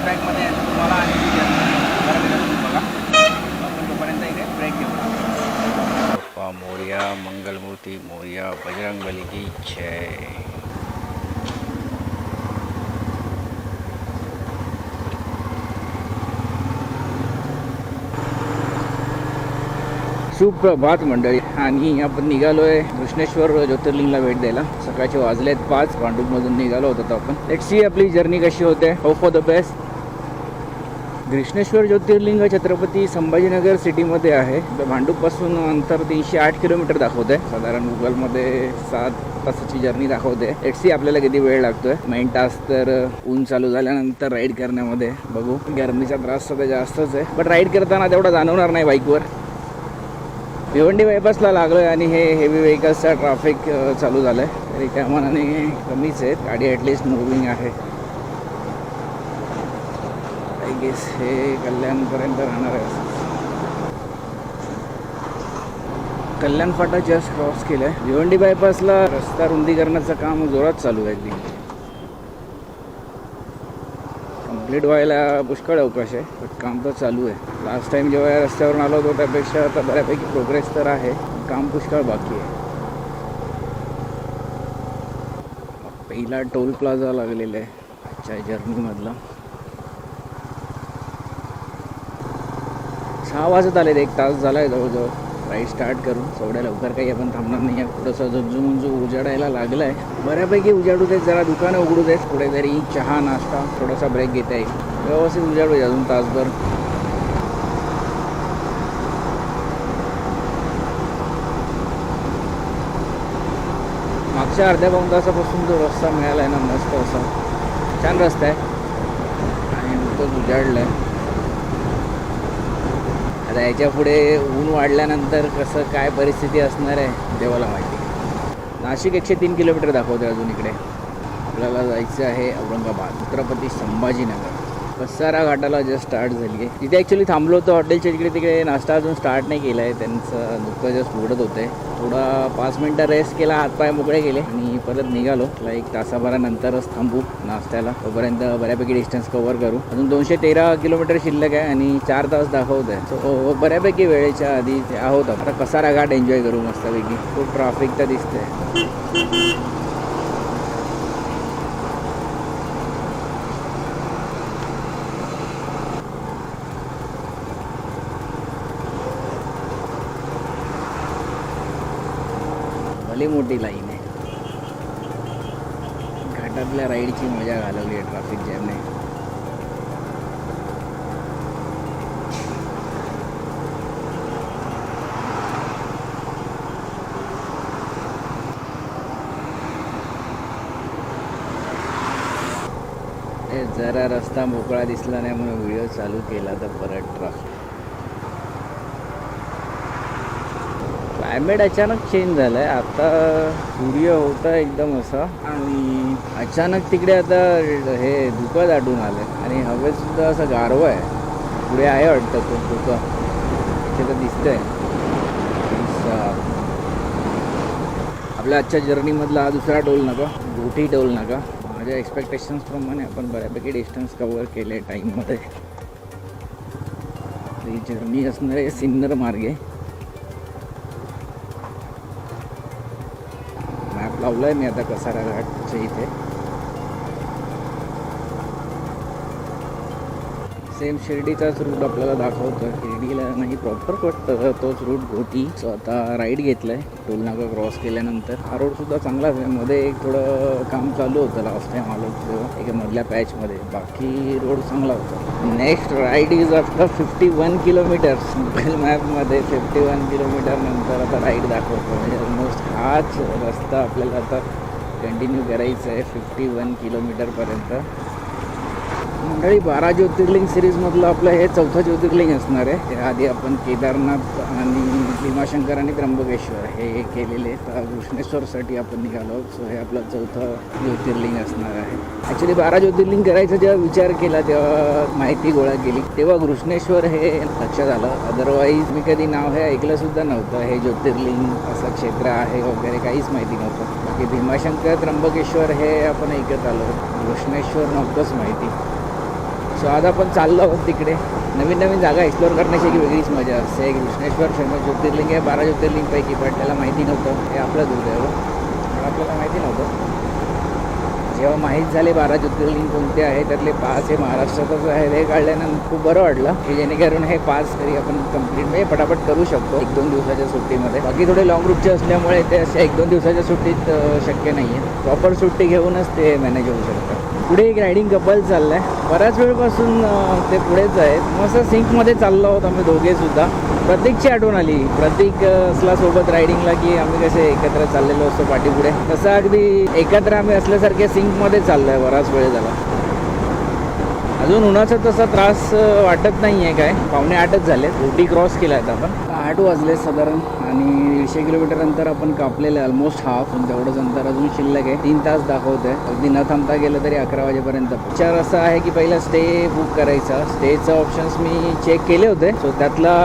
ट्रॅकमध्ये यायचं तुम्हाला आणि ती जर्नी करावी लागेल बघा. आपण तोपर्यंत इथे ब्रेक घेऊ. बाप्पा मोरया, मंगलमूर्ती मोरया, बजरंगबली की जय. सुप्रभात मंडळी. आणि आपण निघालो आहे कृष्णेश्वर ज्योतिर्लिंगला भेट द्यायला. सकाळचे वाजलेत 5. भांडूपमधून निघालो होतो आपण. लेट्स सी आपली जर्नी कशी होते. Hope for the best. Krishneshwar Jyotirlinga Chhatrapati Sambhajinagar सिटीमध्ये आहे. भांडूपपासून अंतर 308 किलोमीटर दाखवते. साधारण गुगलमध्ये 7 तासाची जर्नी दाखवते. लेट्स सी आपल्याला किती वेळ लागतोय. मेन टास्क तर ऊन चालू झाल्यानंतर राईड करण्यामध्ये बघू. गरमीचा त्रास सध्या जास्तच आहे, बट राईड करताना तेवढा जाणवणार नाही बाईकवर. भिवंडी बायपासला लागलो आहे आणि हे हेवी व्हेकल्सचा ट्रॅफिक चालू झालं आहे. तरी त्या मानाने कमीच आहेत. गाडी ॲटलिस्ट मूव्हिंग आहे. आय गेस हे कल्याणपर्यंत राहणार आहे. कल्याण फाटा जस्ट क्रॉस केलं आहे. भिवंडी बायपासला रस्ता रुंदीकरणाचं काम जोरात चालू आहे. कंप्लीट व्हायला पुष्कळ अवकाश आहे, बट काम तर चालू आहे. लास्ट टाइम जेव्हा या रस्त्यावरून आलो होतो त्यापेक्षा आता बऱ्यापैकी प्रोग्रेस तर आहे. काम पुष्कळ बाकी आहे. पहिला टोल प्लाझा लागलेला आहे आजच्या जर्नीमधला. 6 वाजत आले. 1 तास झाला आहे जवळजवळ राईड स्टार्ट करून. एवढ्या लवकर काही आपण थांबणार नाही आहे. थोडंसं झुंजू उजाडायला लागलं आहे. बऱ्यापैकी उजाडू देत. जरा दुकानं उघडू देत. पुढे तरी चहा नाश्ता थोडासा ब्रेक घेता येईल. व्यवस्थित उजाडू दे अजून तासभर. मागच्या अर्ध्या पाऊण तासापासून जो रस्ता मिळाला आहे ना, मस्त असा छान रस्ता आहे आणि नुकतंच उजाडलं आहे. आता याच्या पुढे ऊन वाढल्यानंतर कसं काय परिस्थिती असणार आहे देवाला माहिती. नाशिक 103 किलोमीटर दाखवते अजून. इकडे आपल्याला जायचं आहे औरंगाबाद, छत्रपती संभाजीनगर. कसारा घाटाला जस्ट स्टार्ट झाली आहे. तिथे ॲक्च्युली थांबलो होतो हॉटेलच्या तिकडे. तिकडे नाश्ता अजून स्टार्ट नाही केला आहे. त्यांचं नुकतं जस्ट उघडत होते. थोडा 5 मिनटं रेस्ट केला, हातपाय मोकळे गेले आणि परत निघालो. 1 तासाभरानंतरच थांबू नाश्त्याला. तोपर्यंत बऱ्यापैकी डिस्टन्स कव्हर करू. अजून 213 किलोमीटर शिल्लक आहे आणि 4 तास दाखवत आहे. सो बऱ्यापैकी वेळेच्या आधी आहोत. आता कसारा घाट एन्जॉय करू मस्तपैकी. खूप ट्रॅफिक तर दिसतंय. मोठी लाईन आहे. घाटातल्या राईडची मजा घालवली आहे ट्रॅफिक जॅमने. जरा रस्ता मोकळा दिसला नाही म्हणून व्हिडिओ चालू केला तर परत ट्रॅफिक. क्लायमेट अचानक चेंज झालं आहे. आता सूर्य होता एकदम असा आणि अचानक तिकडे आता हे धुकं दाटून आलं आणि हवेतसुद्धा असं गारवा आहे. पुढे आहे वाटतं तो धुकं. इथे तर दिसतंय. आपल्या आजच्या जर्नीमधला हा दुसरा टोल नाका, गोठी टोल नाका. माझ्या एक्सपेक्टेशन्सप्रमाणे आपण बऱ्यापैकी डिस्टन्स कव्हर केले टाईममध्ये. ही जर्नी असणार आहे सिन्नर मार्गे. लावला आहे मी आता कसारा घाटच्या इथे. सेम शिर्डीचाच रूट आपल्याला दाखवतो. शिर्डीला नाही प्रॉपर, बट तोच रूट घोटी. सो आता राईड घेतला आहे टोल नाका क्रॉस केल्यानंतर. हा रोडसुद्धा चांगलाच आहे. मध्ये एक थोडं काम चालू होतं लास्ट टाईम आलो तेव्हा एका मधल्या पॅचमध्ये. बाकी रोड चांगला होता. Next ride is after 51 kilometers. Google मॅपमध्ये 51 किलोमीटर नंतर आता राईड दाखवतो. म्हणजे ऑलमोस्ट हाच रस्ता आपल्याला आता कंटिन्यू करायचा आहे 51 किलोमीटरपर्यंत. मंडळी 12 ज्योतिर्लिंग सिरीजमधलं आपलं हे 4थं ज्योतिर्लिंग असणार आहे. त्याआधी आपण केदारनाथ आणि भीमाशंकर आणि त्र्यंबकेश्वर हे केलेले. तर कृष्णेश्वरसाठी आपण निघालो. सो हे आपलं 4थं ज्योतिर्लिंग असणार आहे. ॲक्च्युली 12 ज्योतिर्लिंग करायचा जेव्हा विचार केला तेव्हा माहिती गोळा केली तेव्हा कृष्णेश्वर हे लक्षात आलं. अदरवाईज मी कधी नाव हे ऐकलंसुद्धा नव्हतं. हे ज्योतिर्लिंग असं क्षेत्र आहे वगैरे काहीच माहिती नव्हतं. बाकी भीमाशंकर त्र्यंबकेश्वर हे आपण ऐकत आलो. कृष्णेश्वर नव्हतंच माहिती. सो आज आपण चाललो आहोत तिकडे. नवीन नवीन जागा एक्सप्लोअर करण्याची एक वेगळीच मजा असते. कृष्णेश्वर फेमस ज्योतिर्लिंग आहे 12 ज्योतिर्लिंगपैकी, पण त्याला माहिती नव्हतं. हे आपलं दुर्दैव, पण आपल्याला माहिती नव्हतं. जेव्हा माहीत झाले 12 ज्योतिर्लिंग कोणते आहे, त्यातले 5 हे महाराष्ट्रातच आहे, हे काढल्यानंतर खूप बरं वाटलं की जेणेकरून हे 5 तरी आपण कंप्लीट म्हणजे पटापट करू शकतो 1-2 दिवसाच्या सुट्टीमध्ये. बाकी थोडे लॉंग रूटचे असल्यामुळे ते अशा 1-2 दिवसाच्या सुट्टीत शक्य नाही आहे. प्रॉपर सुट्टी घेऊनच ते मॅनेज होऊ शकतं. पुढे एक रायडिंग कपल चाललं आहे, बऱ्याच वेळपासून ते पुढेच आहेत. मस्त सिंकमध्ये चाललो आहोत आम्ही दोघेसुद्धा. प्रतीकची आठवण आली. प्रतीक असला सोबत रायडिंगला की आम्ही कसे एकत्र चाललेलो असतो पाठीपुढे, तसं अगदी एकत्र आम्ही असल्यासारखे सिंकमध्ये चाललो आहे. बराच वेळ झाला. अजून उन्हाचा तसा त्रास वाटत नाही आहे. काय 7:45 झाले, ओटी क्रॉस केला आहे आपण. 8 वाजले साधारण आणि 150 किलोमीटर अंतर आपण कापलेलं आहे, ऑलमोस्ट हाफ. तेवढंच अंतर अजून शिल्लक आहे. 3 तास दाखवत आहे. अगदी न थांबता गेलं तरी 11 वाजेपर्यंत. विचार असा आहे की पहिला स्टे बुक करायचा. स्टेचं ऑप्शन्स मी चेक केले होते. सो त्यातला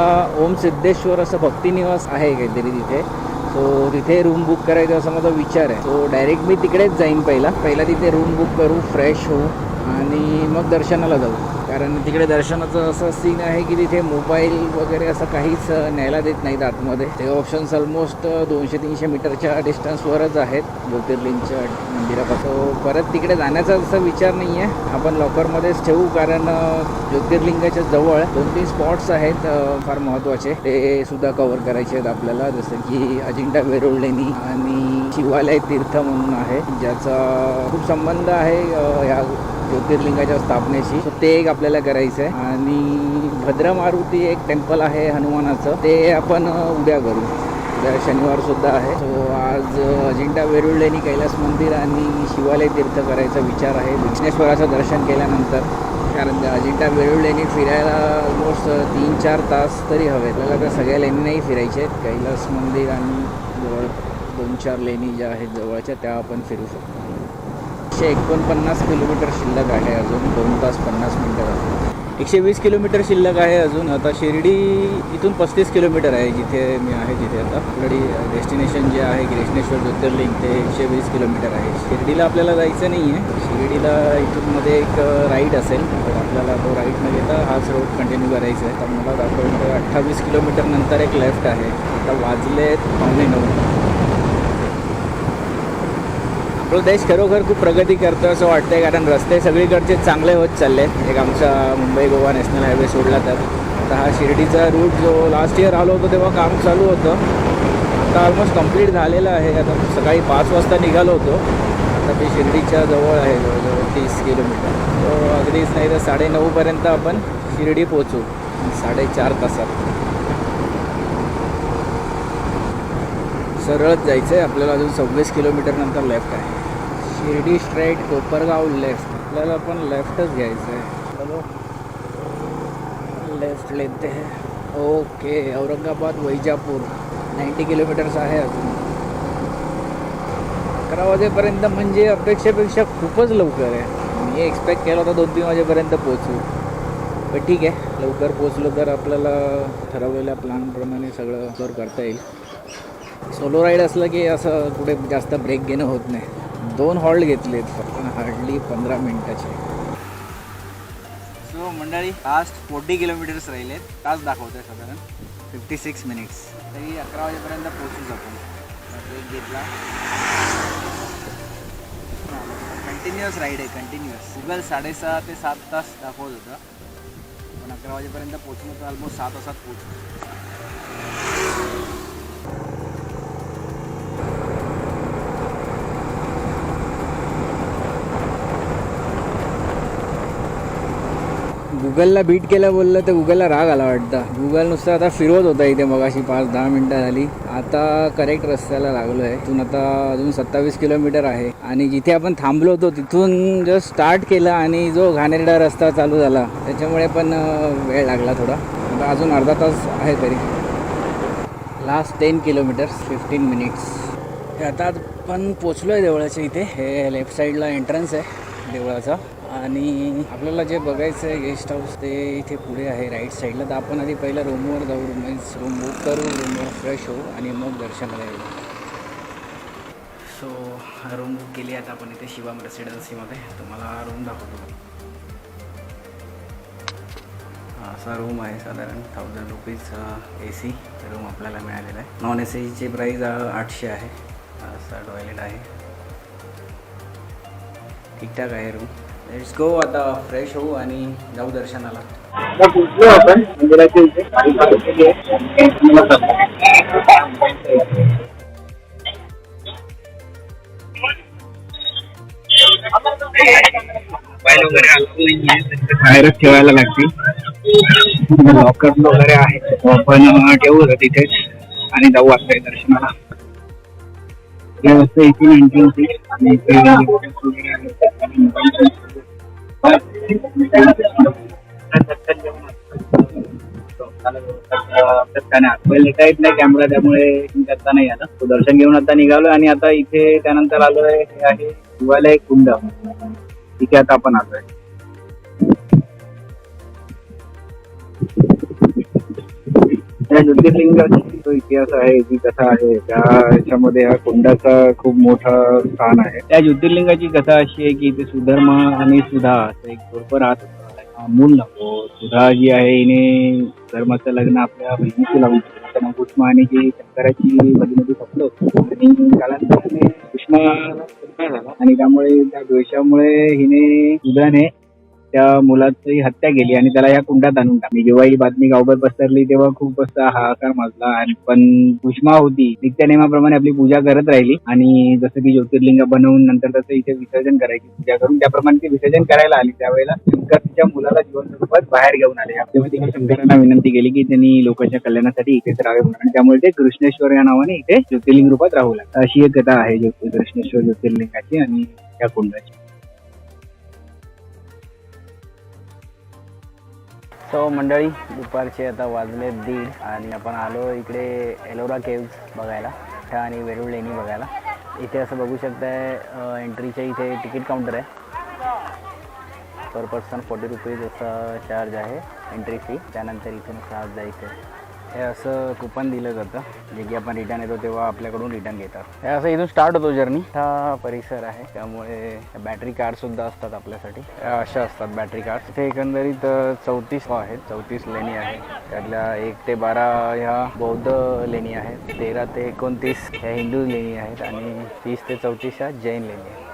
ओम सिद्धेश्वर असं भक्तिनिवास आहे काहीतरी तिथे. सो तिथे रूम बुक करायचं असा माझा विचार आहे. सो डायरेक्ट मी तिकडेच जाईन. पहिला तिथे रूम बुक करू, फ्रेश होऊ आणि मग दर्शनाला जाऊ. कारण तिकडे दर्शनाचं असं सीन आहे की तिथे मोबाईल वगैरे असं काहीच न्यायला देत नाहीत आतमध्ये. ते ऑप्शन्स ऑलमोस्ट 200-300 मीटरच्या डिस्टन्सवरच आहेत ज्योतिर्लिंगच्या मंदिरापासून. परत तिकडे जाण्याचा असा विचार नाही आहे. आपण लॉकरमध्येच ठेवू, कारण ज्योतिर्लिंगाच्या जवळ 2-3 स्पॉट्स आहेत फार महत्त्वाचे. ते सुद्धा कव्हर करायचे आहेत आपल्याला, जसं की अजिंठा वेरूळ लेणी आणि शिवालय तीर्थ म्हणून आहे, ज्याचा खूप संबंध आहे ह्या ज्योतिर्लिंगाच्या स्थापनेशी. सो ते एक आपल्याला करायचं आहे. आणि भद्र मारुती एक टेम्पल आहे हनुमानाचं, ते आपण उद्या करू. उद्या शनिवारसुद्धा आहे. सो आज अजिंठा वेरूळ लेणी, कैलास मंदिर आणि शिवालय तीर्थ करायचा विचार आहे विघ्नेश्वराचं दर्शन केल्यानंतर. कारण अजिंठा वेरूळ लेणी फिरायला ऑलमोस्ट 3-4 तास तरी हवे आपल्याला. त्या सगळ्या लेणी नाही फिरायच्या आहेत. कैलास मंदिर आणि जवळ 2-4 लेणी ज्या आहेत जवळच्या त्या आपण फिरू शकतो. 149 किलोमीटर शिल्लक आहे अजून. 2 तास 50 मिनटं झाली. 120 किलोमीटर शिल्लक आहे अजून. आता शिर्डी इथून 35 किलोमीटर आहे जिथे मी आहे तिथे. आता ऑलरेडी डेस्टिनेशन जे आहे कृष्णेश्वर ज्योतिर्लिंग ते 120 किलोमीटर आहे. शिर्डीला आपल्याला जायचं नाही आहे. शिर्डीला इथून मध्ये एक राईड असेल, तर आपल्याला तो राईड न घेता हाच रोड कंटिन्यू करायचा आहे. तर मला दाखवतो 28 किलोमीटर नंतर एक लेफ्ट आहे. आता वाजले 8:45. आपला देश खरोखर खूप प्रगती करतो असं वाटतंय, कारण रस्ते सगळीकडचे चांगले होत चालले आहेत. एक आमचा मुंबई गोवा नॅशनल हायवे सोडला तर आता हा शिर्डीचा रूट जो लास्ट इयर आलो होतो तेव्हा काम चालू होतं, आता ऑलमोस्ट कंप्लीट झालेलं आहे. आता सकाळी 5 वाजता निघालो होतो. आता ते शिर्डीच्या जवळ आहे, जवळजवळ 30 किलोमीटर. तो अगदीच नाही तर 9:30पर्यंत आपण शिर्डी पोचू, 4.5 तासात. सरळच जायचं आहे आपल्याला. अजून 26 किलोमीटर नंतर लेफ्ट आहे. Shirdi straight, Kopargaon left. आपल्याला पण लेफ्टच घ्यायचं आहे. चलो लेफ्ट लेते हैं. ओके, औरंगाबाद वैजापूर 90 किलोमीटर्स आहे अजून. 11 वाजेपर्यंत म्हणजे अपेक्षेपेक्षा खूपच लवकर आहे. मी एक्सपेक्ट केलं होतं 2-3 वाजेपर्यंत पोचू, पण ठीक आहे. लवकर पोचलो तर आपल्याला ठरवलेल्या प्लॅनप्रमाणे सगळं एक्सप्लोर करता येईल. सोलो राईड असलं की असं कुठे जास्त ब्रेक घेणं होत नाही. 2 हॉल्ट घेतलेत पण हार्डली 15 मिनटाचे. सो मंडळी, लास्ट 40 किलोमीटर्स राहिलेत. तास दाखवत आहे साधारण 56 मिनिट्स. तरी 11 वाजेपर्यंत पोचूच आपण. ब्रेक घेतला. कंटिन्युअस राईड आहे, कंटिन्युअस. गुगल 6.5 ते 7 तास दाखवत होतं, पण 11 वाजेपर्यंत पोचलो तर ऑलमोस्ट 6 तासात पोचलो. गुगलला बीट केलं बोललं तर गुगलला राग आला वाटतं. गुगल नुसतं आता फिरवत होता इथे मगाशी 5-10 मिनटं झाली. आता करेक्ट रस्त्याला लागलो आहे. इथून आता अजून 27 किलोमीटर आहे आणि जिथे आपण थांबलो होतो तिथून जस्ट स्टार्ट केलं आणि जो घाणेरडा रस्ता चालू झाला त्याच्यामुळे पण वेळ लागला थोडा. आता अजून अर्धा तास आहे तरी. Last 10 kilometres 15 minutes. आता आपण पोचलो आहे देवळाच्या इथे. हे लेफ्ट साईडला एंट्रन्स आहे देवळाचा आणि आपल्याला जे बघायचं आहे गेस्ट हाऊस ते इथे पुढे आहे राईट साईडला. तर आपण आधी पहिलं रूमवर जाऊ, रूम बुक करू, रूमवर फ्रेश होऊ आणि मग दर्शनाला येऊ. सो रूम बुक केली आता आपण इथे शिवम रेसिडेन्सीमध्ये. तुम्हाला रूम दाखवतो. असा रूम आहे, साधारण 1000 रुपीजचा AC रूम आपल्याला मिळालेला आहे. नॉन ACची प्राईस 800 आहे. असा टॉयलेट आहे, ठीकठाक आहे रूम. लेट्स गो, आता फ्रेश होऊ आणि जाऊ दर्शनाला. आपण मंदिराच्या इथे बाहेरच ठेवायला लागतील. लॉकर वगैरे आहे, आपण ठेवू तिथेच आणि जाऊ आता दर्शनाला. इथून एंट्रन्स आणि आतमध्ये नेता येत नाही कॅमेरा, त्यामुळे करता नाही आला. तो दर्शन घेऊन आता निघालोय आणि आता इथे त्यानंतर आलोय, हे आहे शिवालय कुंड. इथे आता आपण आलोय. त्या ज्योतिर्लिंगाची जो इतिहास आहे, जी कथा आहे, त्याच्यामध्ये ह्या कुंडाचा खूप मोठं स्थान आहे. त्या ज्योतिर्लिंगाची कथा अशी आहे की इथे सुधर्म आणि सुधा असं एक बरोबर राहत होता. मूल नको, सुधा जी आहे हिने धर्माचं लग्न आपल्या बहिणीशी लावून त्यांना भीष्मा आणि जी शंकराची बहिणीमध्ये सपलं होतं आणि कालांतराने भीष्माला झाला आणि त्यामुळे त्या द्वेषामुळे हिने सुधाने त्या मुलाची हत्या केली आणि त्याला या कुंडात आणून टाकली. जेव्हा ही बातमी गावभर पसरली तेव्हा खूप असा हाहाकार माजला. आणि पण भीष्मा होती नित्यनेमाप्रमाणे आपली पूजा करत राहिली आणि जसं की ज्योतिर्लिंग बनवून नंतर त्याचं इथे विसर्जन करायची, पूजा करून त्याप्रमाणे ते विसर्जन करायला आली. त्यावेळेला शंकर तिच्या मुलाला जिवंत रूपात बाहेर घेऊन आले. तेव्हा तिने शंकरांना विनंती केली की त्यांनी लोकांच्या कल्याणासाठी इथेच राहावे म्हणून, आणि त्यामुळे ते कृष्णेश्वर या नावाने इथे ज्योतिर्लिंग रूपात राहू लागले. अशी एक कथा आहे कृष्णेश्वर ज्योतिर्लिंगाची आणि त्या कुंडाची. सो मंडळी, दुपारचे आता वाजले 1:30 आणि आपण आलो इकडे एलोरा केव्ज बघायला आणि वेरूळ लेणी बघायला. इथे असं बघू शकताय, एंट्रीच्या इथे तिकीट काउंटर आहे. पर पर्सन 40 रुपीज असा चार्ज आहे एंट्री फी. त्यानंतर इथून आत जायचं. हे असं कुपन दिलं जातं, जे की आपण रिटर्न येतो तेव्हा आपल्याकडून रिटर्न घेतात. हे असं इथून स्टार्ट होतो जर्नी. हा परिसर आहे, त्यामुळे बॅटरी कार्डसुद्धा असतात आपल्यासाठी. अशा असतात बॅटरी कार्ड. इथे एकंदरीत 34 आहेत, 34 लेणी आहेत. त्यातल्या 1 ते 12 ह्या बौद्ध लेणी आहेत, 13 ते 29 ह्या हिंदू लेणी आहेत आणि 30 ते 34 ह्या जैन लेणी आहेत.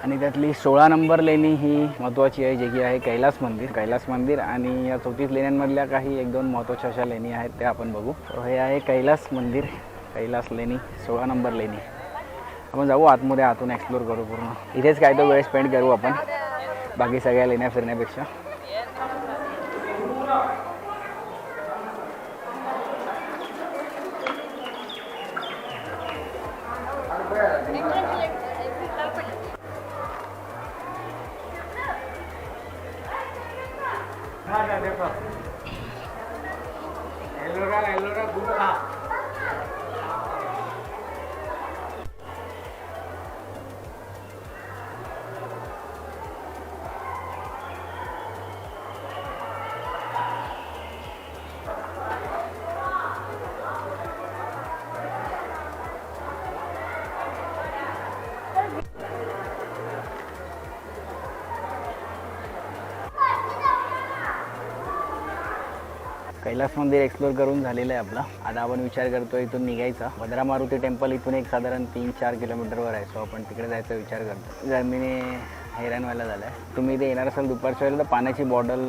आणि त्यातली 16 नंबर लेणी ही महत्त्वाची आहे, जे की आहे कैलास मंदिर. आणि या 34 लेण्यांमधल्या काही 1-2 महत्त्वाच्या अशा लेणी आहेत, त्या आपण बघू. हे आहे कैलास मंदिर, कैलास लेणी, 16 नंबर लेणी. आपण जाऊ आतमध्ये, आतून एक्सप्लोर करू पूर्ण. इथेच काय तो वेळ स्पेंड करू आपण, बाकी सगळ्या लेण्या फिरण्यापेक्षा. कैलास मंदिर एक्सप्लोर करून झालेलं आहे आपला. आता आपण विचार करतो इथून निघायचा. भद्रा मारुती टेम्पल इथून एक साधारण 3-4 किलोमीटरवर आहे. सो आपण तिकडे जायचा विचार करतो. जर्नीने हैराण व्हायला झालं आहे. तुम्ही इथे येणार असाल दुपारच्या वेळेला तर पाण्याची बॉटल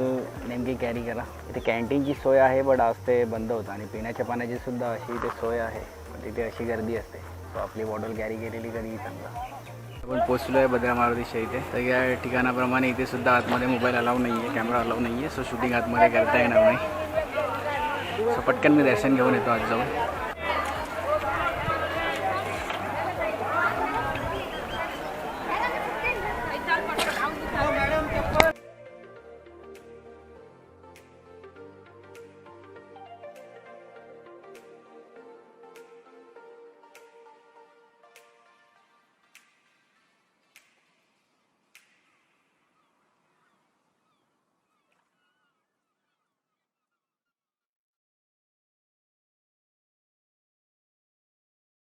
नेमकी कॅरी करा. इथे कॅन्टीनची सोय आहे, बट आज ते बंद होतं. आणि पिण्याच्या पाण्याची सुद्धा अशी इथे सोय आहे, पण तिथे अशी गर्दी असते. सो आपली बॉटल कॅरी केलेली कधी चांगला. आपण पोचलो आहे भद्रा मारुतीच्या इथे. सगळ्या ठिकाणाप्रमाणे इथे सुद्धा आतमध्ये मोबाईल अलाउ नाही आहे, कॅमेरा अलाउ नाही आहे. सो शूटिंग आतमध्ये करता येणार नाही. सो पटकन मी दर्शन घेऊन येतो आज जाऊन.